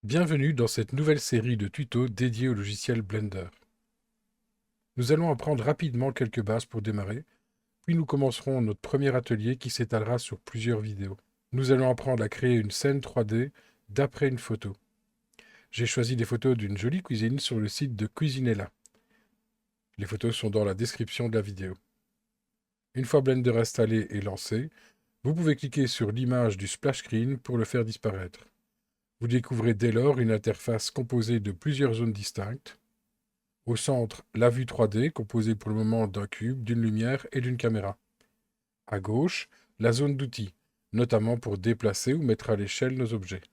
Bienvenue dans cette nouvelle série de tutos dédiée au logiciel Blender. Nous allons apprendre rapidement quelques bases pour démarrer, puis nous commencerons notre premier atelier qui s'étalera sur plusieurs vidéos. Nous allons apprendre à créer une scène 3D d'après une photo. J'ai choisi des photos d'une jolie cuisine sur le site de Cuisinella. Les photos sont dans la description de la vidéo. Une fois Blender installé et lancé, vous pouvez cliquer sur l'image du splash screen pour le faire disparaître. Vous découvrez dès lors une interface composée de plusieurs zones distinctes. Au centre, la vue 3D, composée pour le moment d'un cube, d'une lumière et d'une caméra. À gauche, la zone d'outils, notamment pour déplacer ou mettre à l'échelle nos objets.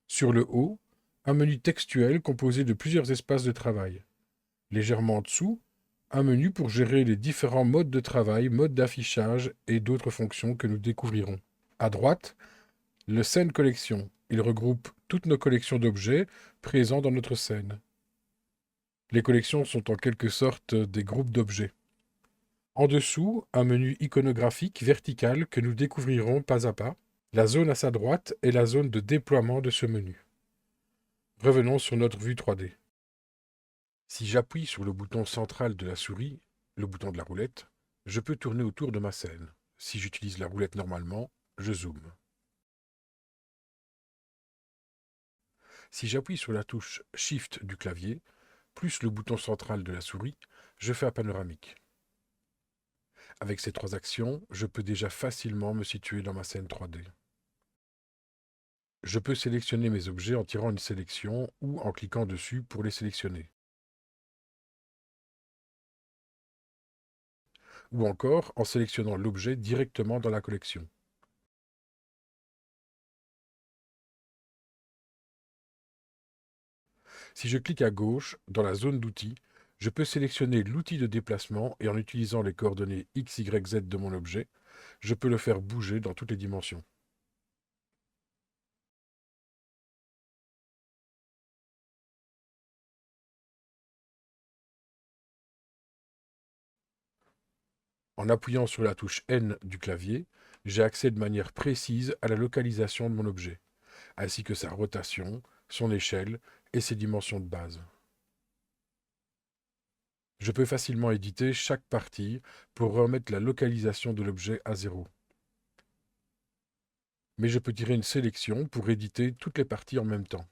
Sur le haut, un menu textuel composé de plusieurs espaces de travail. Légèrement en dessous, un menu pour gérer les différents modes de travail, modes d'affichage et d'autres fonctions que nous découvrirons. À droite, le scène collection. Il regroupe toutes nos collections d'objets présents dans notre scène. Les collections sont en quelque sorte des groupes d'objets. En dessous, un menu iconographique vertical que nous découvrirons pas à pas. La zone à sa droite est la zone de déploiement de ce menu. Revenons sur notre vue 3D. Si j'appuie sur le bouton central de la souris, le bouton de la roulette, je peux tourner autour de ma scène. Si j'utilise la roulette normalement, je zoome. Si j'appuie sur la touche Shift du clavier, plus le bouton central de la souris, je fais un panoramique. Avec ces trois actions, je peux déjà facilement me situer dans ma scène 3D. Je peux sélectionner mes objets en tirant une sélection ou en cliquant dessus pour les sélectionner. Ou encore en sélectionnant l'objet directement dans la collection. Si je clique à gauche, dans la zone d'outils, je peux sélectionner l'outil de déplacement et en utilisant les coordonnées X, Y, Z de mon objet, je peux le faire bouger dans toutes les dimensions. En appuyant sur la touche N du clavier, j'ai accès de manière précise à la localisation de mon objet, ainsi que sa rotation, son échelle et ses dimensions de base. Je peux facilement éditer chaque partie pour remettre la localisation de l'objet à zéro. Mais je peux tirer une sélection pour éditer toutes les parties en même temps.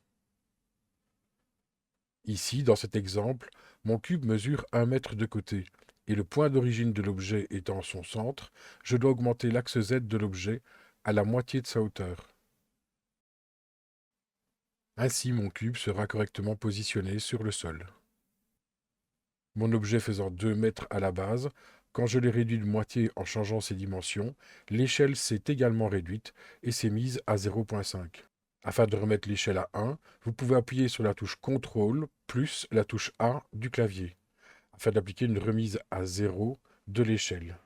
Ici, dans cet exemple, mon cube mesure 1 mètre de côté, et le point d'origine de l'objet étant son centre, je dois augmenter l'axe Z de l'objet à la moitié de sa hauteur. Ainsi, mon cube sera correctement positionné sur le sol. Mon objet faisant 2 mètres à la base, quand je l'ai réduit de moitié en changeant ses dimensions, l'échelle s'est également réduite et s'est mise à 0,5. Afin de remettre l'échelle à 1, vous pouvez appuyer sur la touche CTRL plus la touche A du clavier, afin d'appliquer une remise à 0 de l'échelle.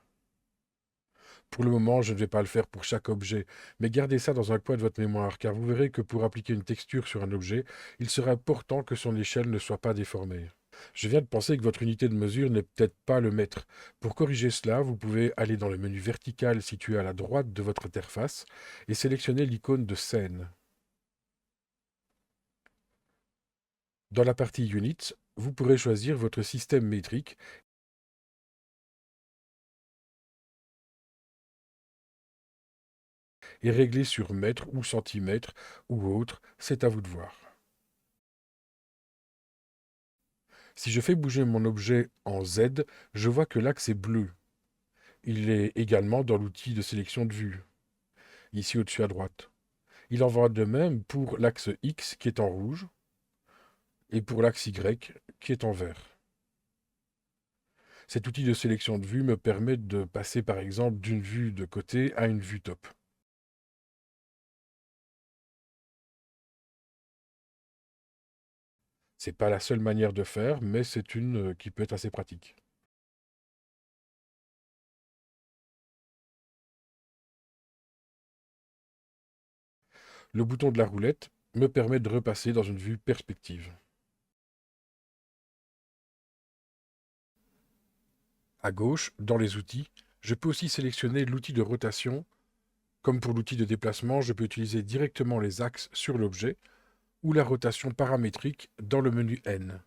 Pour le moment, je ne vais pas le faire pour chaque objet, mais gardez ça dans un coin de votre mémoire, car vous verrez que pour appliquer une texture sur un objet, il serait important que son échelle ne soit pas déformée. Je viens de penser que votre unité de mesure n'est peut-être pas le mètre. Pour corriger cela, vous pouvez aller dans le menu vertical situé à la droite de votre interface et sélectionner l'icône de scène. Dans la partie Units, vous pourrez choisir votre système métrique et régler sur mètre ou centimètre ou autre, c'est à vous de voir. Si je fais bouger mon objet en Z, je vois que l'axe est bleu. Il est également dans l'outil de sélection de vue, ici au-dessus à droite. Il en va de même pour l'axe X qui est en rouge et pour l'axe Y qui est en vert. Cet outil de sélection de vue me permet de passer par exemple d'une vue de côté à une vue top. C'est pas la seule manière de faire, mais c'est une qui peut être assez pratique. Le bouton de la roulette me permet de repasser dans une vue perspective. À gauche, dans les outils, je peux aussi sélectionner l'outil de rotation. Comme pour l'outil de déplacement, je peux utiliser directement les axes sur l'objet ou la rotation paramétrique dans le menu N.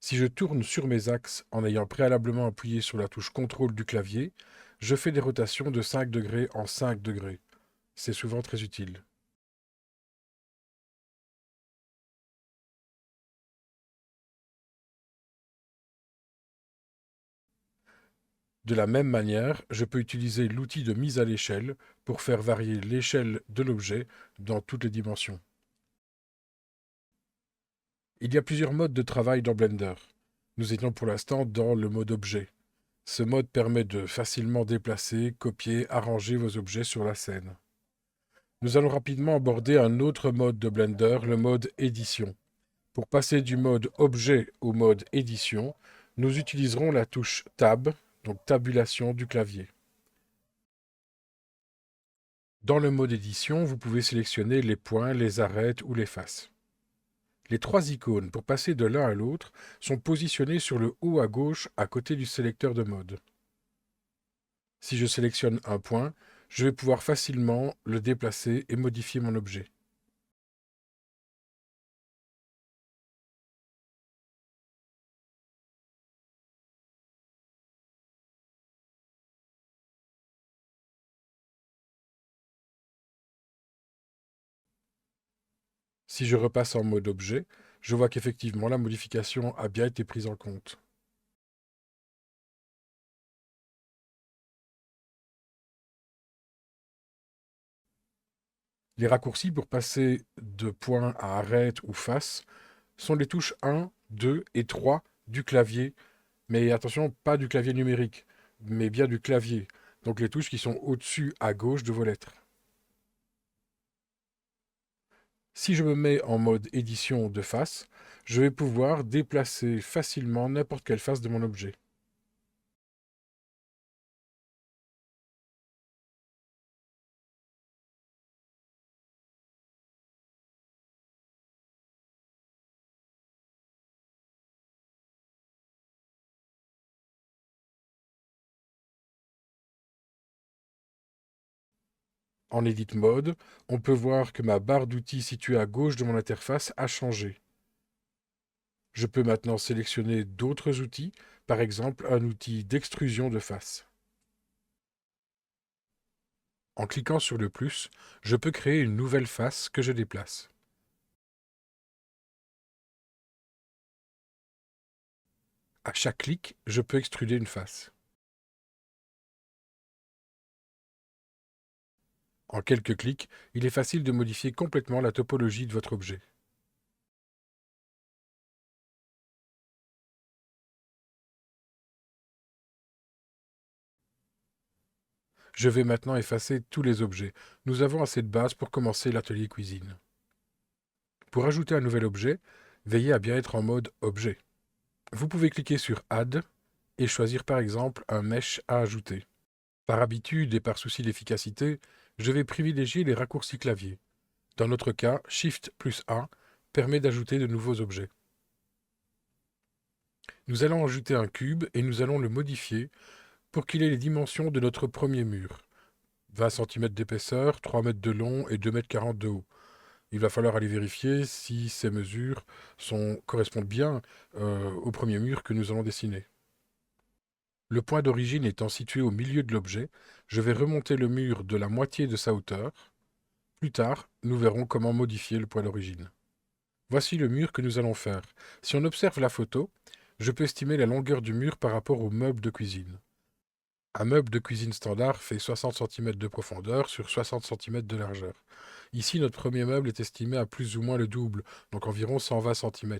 Si je tourne sur mes axes en ayant préalablement appuyé sur la touche CTRL du clavier, je fais des rotations de 5 degrés en 5 degrés. C'est souvent très utile. De la même manière, je peux utiliser l'outil de mise à l'échelle pour faire varier l'échelle de l'objet dans toutes les dimensions. Il y a plusieurs modes de travail dans Blender. Nous étions pour l'instant dans le mode objet. Ce mode permet de facilement déplacer, copier, arranger vos objets sur la scène. Nous allons rapidement aborder un autre mode de Blender, le mode édition. Pour passer du mode objet au mode édition, nous utiliserons la touche Tab, donc tabulation du clavier. Dans le mode édition, vous pouvez sélectionner les points, les arêtes ou les faces. Les trois icônes pour passer de l'un à l'autre sont positionnées sur le haut à gauche à côté du sélecteur de mode. Si je sélectionne un point, je vais pouvoir facilement le déplacer et modifier mon objet. Si je repasse en mode objet, je vois qu'effectivement la modification a bien été prise en compte. Les raccourcis pour passer de point à arête ou face sont les touches 1, 2 et 3 du clavier, mais attention, pas du clavier numérique, mais bien du clavier, donc les touches qui sont au-dessus à gauche de vos lettres. Si je me mets en mode édition de face, je vais pouvoir déplacer facilement n'importe quelle face de mon objet. En Edit Mode, on peut voir que ma barre d'outils située à gauche de mon interface a changé. Je peux maintenant sélectionner d'autres outils, par exemple un outil d'extrusion de face. En cliquant sur le plus, je peux créer une nouvelle face que je déplace. À chaque clic, je peux extruder une face. En quelques clics, il est facile de modifier complètement la topologie de votre objet. Je vais maintenant effacer tous les objets. Nous avons assez de base pour commencer l'atelier cuisine. Pour ajouter un nouvel objet, veillez à bien être en mode objet. Vous pouvez cliquer sur Add et choisir par exemple un mesh à ajouter. Par habitude et par souci d'efficacité, je vais privilégier les raccourcis clavier. Dans notre cas, Shift plus A permet d'ajouter de nouveaux objets. Nous allons ajouter un cube et nous allons le modifier pour qu'il ait les dimensions de notre premier mur. 20 cm d'épaisseur, 3 mètres de long et 2,40 m de haut. Il va falloir aller vérifier si ces mesures correspondent bien au premier mur que nous allons dessiner. Le point d'origine étant situé au milieu de l'objet, je vais remonter le mur de la moitié de sa hauteur. Plus tard, nous verrons comment modifier le point d'origine. Voici le mur que nous allons faire. Si on observe la photo, je peux estimer la longueur du mur par rapport au meuble de cuisine. Un meuble de cuisine standard fait 60 cm de profondeur sur 60 cm de largeur. Ici, notre premier meuble est estimé à plus ou moins le double, donc environ 120 cm.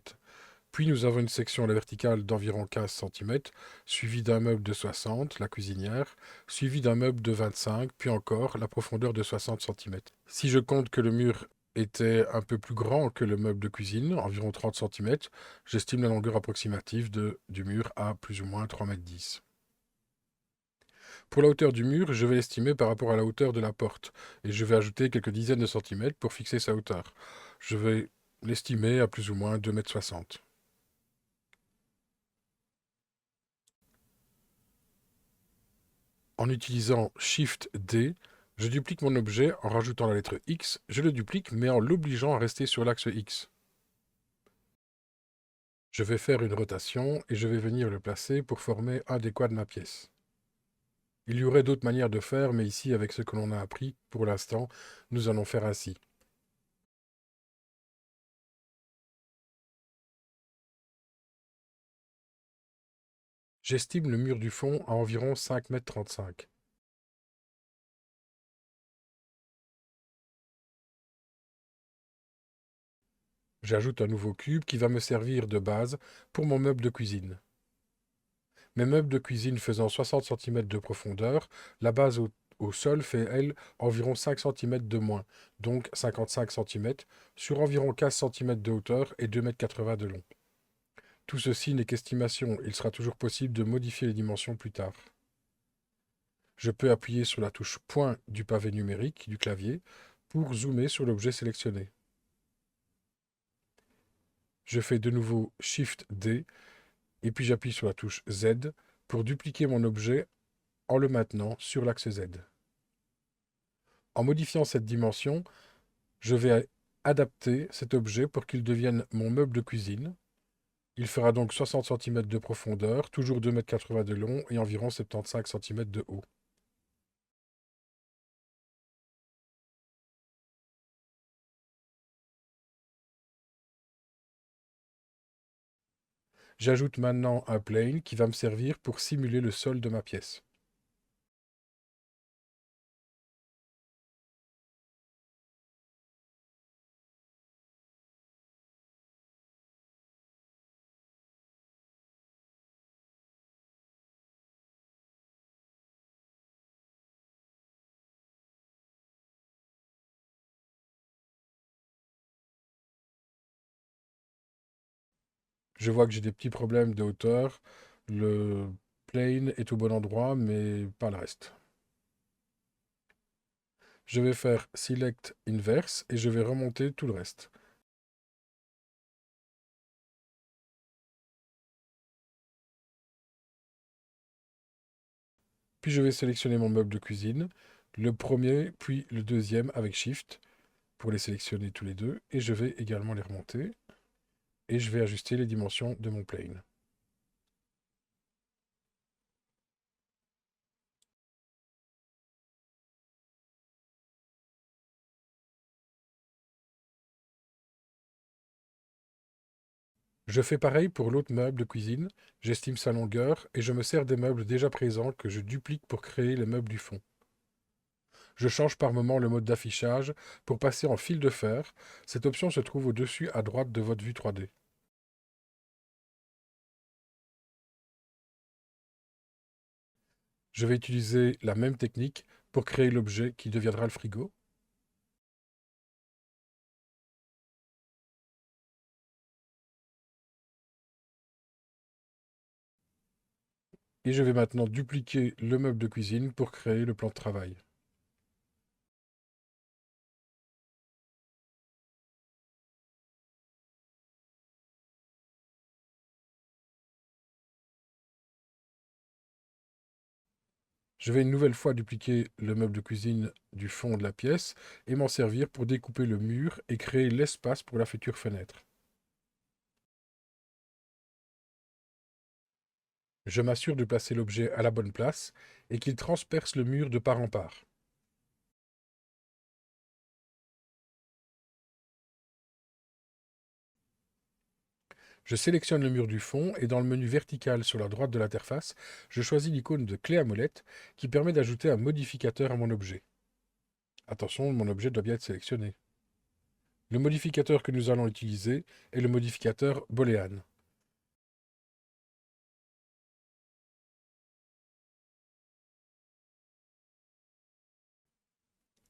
Puis nous avons une section à la verticale d'environ 15 cm, suivie d'un meuble de 60, la cuisinière, suivi d'un meuble de 25, puis encore la profondeur de 60 cm. Si je compte que le mur était un peu plus grand que le meuble de cuisine, environ 30 cm, j'estime la longueur approximative du mur à plus ou moins 3,10 m. Pour la hauteur du mur, je vais l'estimer par rapport à la hauteur de la porte, et je vais ajouter quelques dizaines de centimètres pour fixer sa hauteur. Je vais l'estimer à plus ou moins 2,60 m. En utilisant Shift D, je duplique mon objet en rajoutant la lettre X, je le duplique mais en l'obligeant à rester sur l'axe X. Je vais faire une rotation et je vais venir le placer pour former un des coins de ma pièce. Il y aurait d'autres manières de faire, mais ici, avec ce que l'on a appris, pour l'instant, nous allons faire ainsi. J'estime le mur du fond à environ 5,35 m. J'ajoute un nouveau cube qui va me servir de base pour mon meuble de cuisine. Mes meubles de cuisine faisant 60 cm de profondeur, la base au sol fait, elle, environ 5 cm de moins, donc 55 cm, sur environ 15 cm de hauteur et 2,80 m de long. Tout ceci n'est qu'estimation, il sera toujours possible de modifier les dimensions plus tard. Je peux appuyer sur la touche point du pavé numérique du clavier pour zoomer sur l'objet sélectionné. Je fais de nouveau Shift D et puis j'appuie sur la touche Z pour dupliquer mon objet en le maintenant sur l'axe Z. En modifiant cette dimension, je vais adapter cet objet pour qu'il devienne mon meuble de cuisine. Il fera donc 60 cm de profondeur, toujours 2,80 m de long et environ 75 cm de haut. J'ajoute maintenant un plane qui va me servir pour simuler le sol de ma pièce. Je vois que j'ai des petits problèmes de hauteur. Le plane est au bon endroit, mais pas le reste. Je vais faire Select Inverse et je vais remonter tout le reste. Puis je vais sélectionner mon meuble de cuisine, le premier, puis le deuxième avec Shift, pour les sélectionner tous les deux. Et je vais également les remonter. Et je vais ajuster les dimensions de mon plane. Je fais pareil pour l'autre meuble de cuisine, j'estime sa longueur et je me sers des meubles déjà présents que je duplique pour créer les meubles du fond. Je change par moment le mode d'affichage pour passer en fil de fer. Cette option se trouve au-dessus à droite de votre vue 3D. Je vais utiliser la même technique pour créer l'objet qui deviendra le frigo. Et je vais maintenant dupliquer le meuble de cuisine pour créer le plan de travail. Je vais une nouvelle fois dupliquer le meuble de cuisine du fond de la pièce et m'en servir pour découper le mur et créer l'espace pour la future fenêtre. Je m'assure de placer l'objet à la bonne place et qu'il transperce le mur de part en part. Je sélectionne le mur du fond et dans le menu vertical sur la droite de l'interface, je choisis l'icône de clé à molette qui permet d'ajouter un modificateur à mon objet. Attention, mon objet doit bien être sélectionné. Le modificateur que nous allons utiliser est le modificateur Boolean.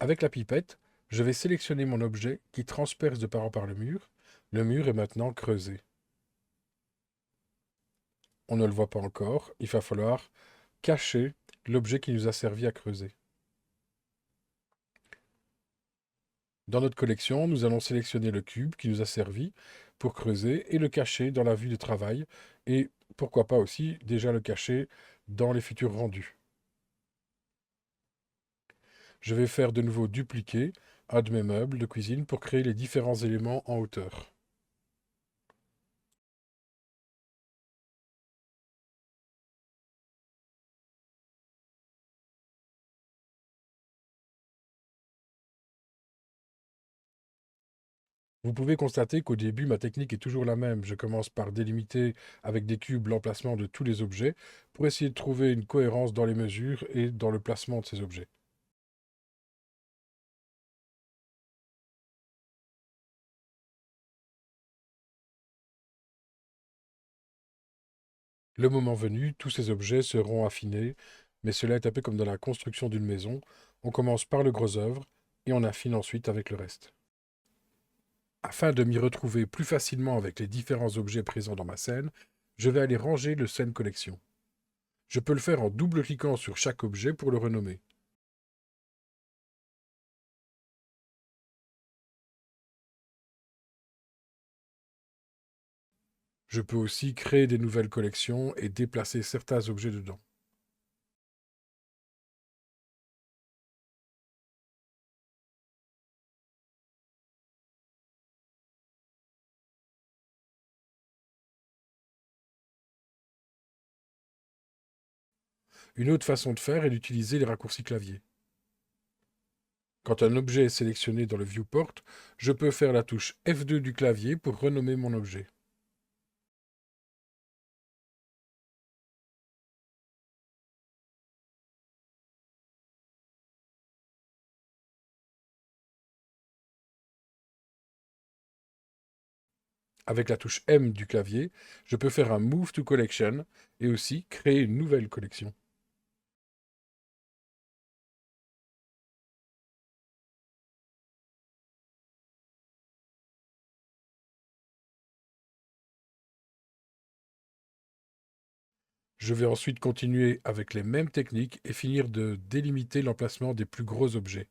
Avec la pipette, je vais sélectionner mon objet qui transperce de part en part le mur. Le mur est maintenant creusé. On ne le voit pas encore, il va falloir cacher l'objet qui nous a servi à creuser. Dans notre collection, nous allons sélectionner le cube qui nous a servi pour creuser et le cacher dans la vue de travail et pourquoi pas aussi déjà le cacher dans les futurs rendus. Je vais faire de nouveau dupliquer un de mes meubles de cuisine pour créer les différents éléments en hauteur. Vous pouvez constater qu'au début, ma technique est toujours la même. Je commence par délimiter avec des cubes l'emplacement de tous les objets pour essayer de trouver une cohérence dans les mesures et dans le placement de ces objets. Le moment venu, tous ces objets seront affinés, mais cela est un peu comme dans la construction d'une maison. On commence par le gros œuvre et on affine ensuite avec le reste. Afin de m'y retrouver plus facilement avec les différents objets présents dans ma scène, je vais aller ranger le scène collection. Je peux le faire en double-cliquant sur chaque objet pour le renommer. Je peux aussi créer des nouvelles collections et déplacer certains objets dedans. Une autre façon de faire est d'utiliser les raccourcis clavier. Quand un objet est sélectionné dans le viewport, je peux faire la touche F2 du clavier pour renommer mon objet. Avec la touche M du clavier, je peux faire un Move to Collection et aussi créer une nouvelle collection. Je vais ensuite continuer avec les mêmes techniques et finir de délimiter l'emplacement des plus gros objets.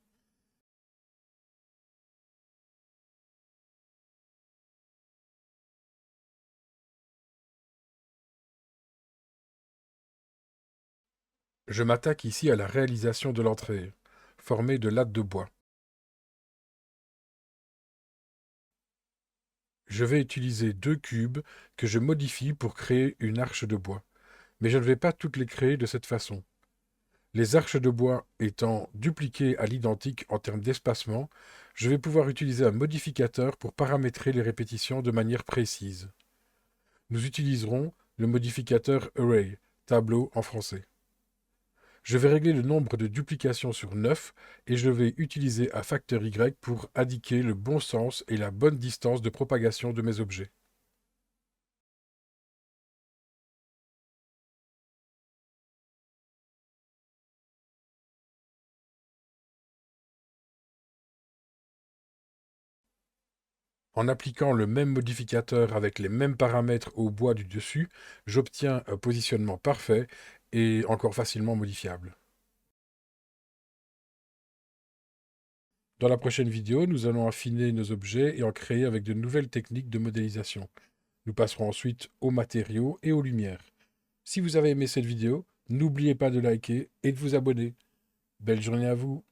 Je m'attaque ici à la réalisation de l'entrée, formée de lattes de bois. Je vais utiliser deux cubes que je modifie pour créer une arche de bois, mais je ne vais pas toutes les créer de cette façon. Les arches de bois étant dupliquées à l'identique en termes d'espacement, je vais pouvoir utiliser un modificateur pour paramétrer les répétitions de manière précise. Nous utiliserons le modificateur Array, tableau en français. Je vais régler le nombre de duplications sur 9 et je vais utiliser un facteur Y pour indiquer le bon sens et la bonne distance de propagation de mes objets. En appliquant le même modificateur avec les mêmes paramètres au bois du dessus, j'obtiens un positionnement parfait et encore facilement modifiable. Dans la prochaine vidéo, nous allons affiner nos objets et en créer avec de nouvelles techniques de modélisation. Nous passerons ensuite aux matériaux et aux lumières. Si vous avez aimé cette vidéo, n'oubliez pas de liker et de vous abonner. Belle journée à vous!